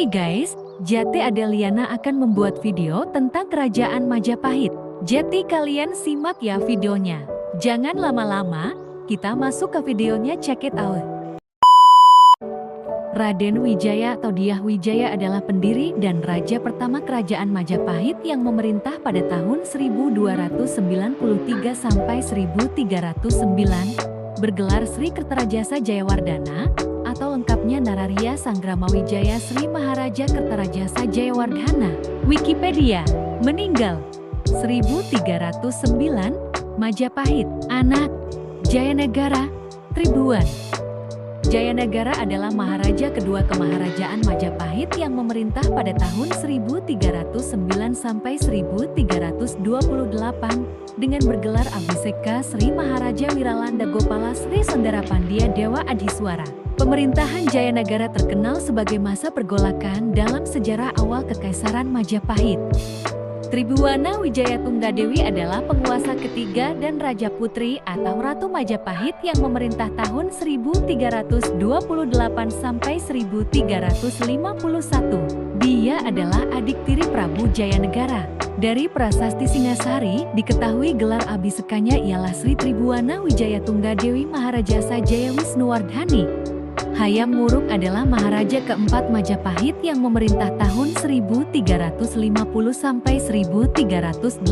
Nih guys, Jati Adeliana akan membuat video tentang Kerajaan Majapahit. Jadi kalian simak ya videonya. Jangan lama-lama, kita masuk ke videonya, check it out. Raden Wijaya atau Dyah Wijaya adalah pendiri dan raja pertama Kerajaan Majapahit yang memerintah pada tahun 1293 sampai 1309, bergelar Sri Kertarajasa Jayawardhana, atau lengkapnya Nararya Sangramawijaya Sri Maharaja Kertarajasa Jayawardhana. Wikipedia, meninggal 1309, Majapahit, anak Jayanagara, Tribhuwan. Jayanagara adalah maharaja kedua Kemaharajaan Majapahit yang memerintah pada tahun 1309 sampai 1328 dengan bergelar Abhiseka Sri Maharaja Wiralanda Gopala Sri Sundarapandya Dewa Adhiswara. Pemerintahan Jayanagara terkenal sebagai masa pergolakan dalam sejarah awal Kekaisaran Majapahit. Tribhuwana Wijaya Tunggadewi adalah penguasa ketiga dan Raja Putri atau Ratu Majapahit yang memerintah tahun 1328 sampai 1351. Dia adalah adik tiri Prabu Jayanegara. Dari Prasasti Singasari, diketahui gelar Abhisekanya ialah Sri Tribhuwana Wijaya Tunggadewi Maharajasa Jaya Wisnuwardhani. Hayam Wuruk adalah Maharaja keempat Majapahit yang memerintah tahun 1350 sampai 1389.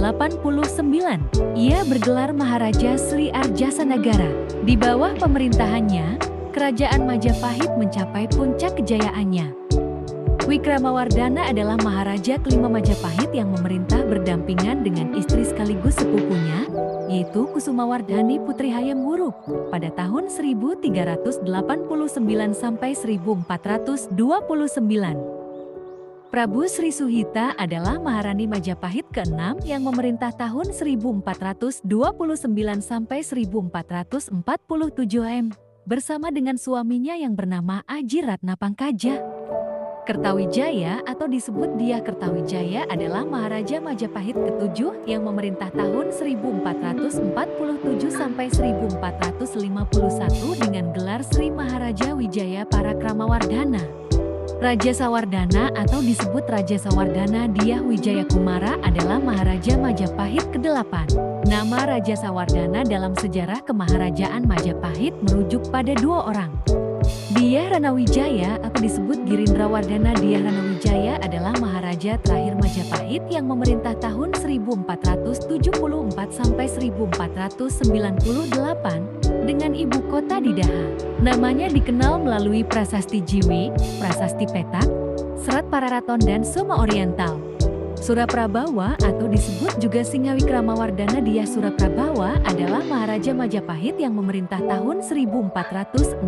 Ia bergelar Maharaja Sri Arjasanagara. Di bawah pemerintahannya, Kerajaan Majapahit mencapai puncak kejayaannya. Wikramawardhana adalah Maharaja kelima Majapahit yang memerintah berdampingan dengan istri sekaligus sepupunya, yaitu Kusumawardhani Putri Hayam Wuruk, pada tahun 1389 sampai 1429. Prabu Sri Suhita adalah Maharani Majapahit ke-6 yang memerintah tahun 1429 sampai 1447 bersama dengan suaminya yang bernama Aji Ratna Pangkaja. Kertawijaya atau disebut Dyah Kertawijaya adalah Maharaja Majapahit ke-7 yang memerintah tahun 1447 sampai 1451 dengan gelar Sri Maharaja Wijaya Parakramawardhana. Raja Sawardhana atau disebut Raja Sawardhana Dyah Wijaya Kumara adalah Maharaja Majapahit ke-8. Nama Raja Sawardhana dalam sejarah Kemaharajaan Majapahit merujuk pada dua orang. Dyah Ranawijaya atau disebut Girindrawardhana Dyah Ranawijaya adalah Maharaja terakhir Majapahit yang memerintah tahun 1474 sampai 1498 dengan ibu kota di Daha. Namanya dikenal melalui Prasasti Jiwi, Prasasti Petak, Serat Pararaton dan Soma Oriental. Suraprabawa atau disebut juga Singawikramawarddhana Dyah Suraprabawa adalah Maharaja Majapahit yang memerintah tahun 1466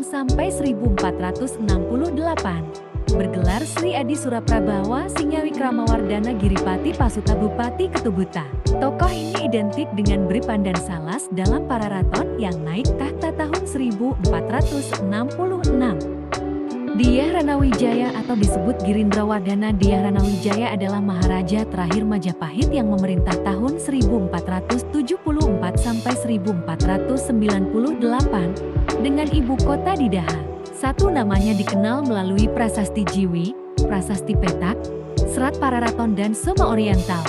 sampai 1468. Bergelar Sri Adi Suraprabawa Singawikramawarddhana Giripati Pasuta Bupati Ketubuta. Tokoh ini identik dengan Bri Pandan Salas dalam Pararaton yang naik tahta tahun 1466. Dyah Ranawijaya atau disebut Girindrawardhana Dyah Ranawijaya adalah Maharaja terakhir Majapahit yang memerintah tahun 1474 sampai 1498 dengan ibu kota di Daha. Satu namanya dikenal melalui Prasasti Jiwi, Prasasti Petak, Serat Pararaton dan Soma Oriental.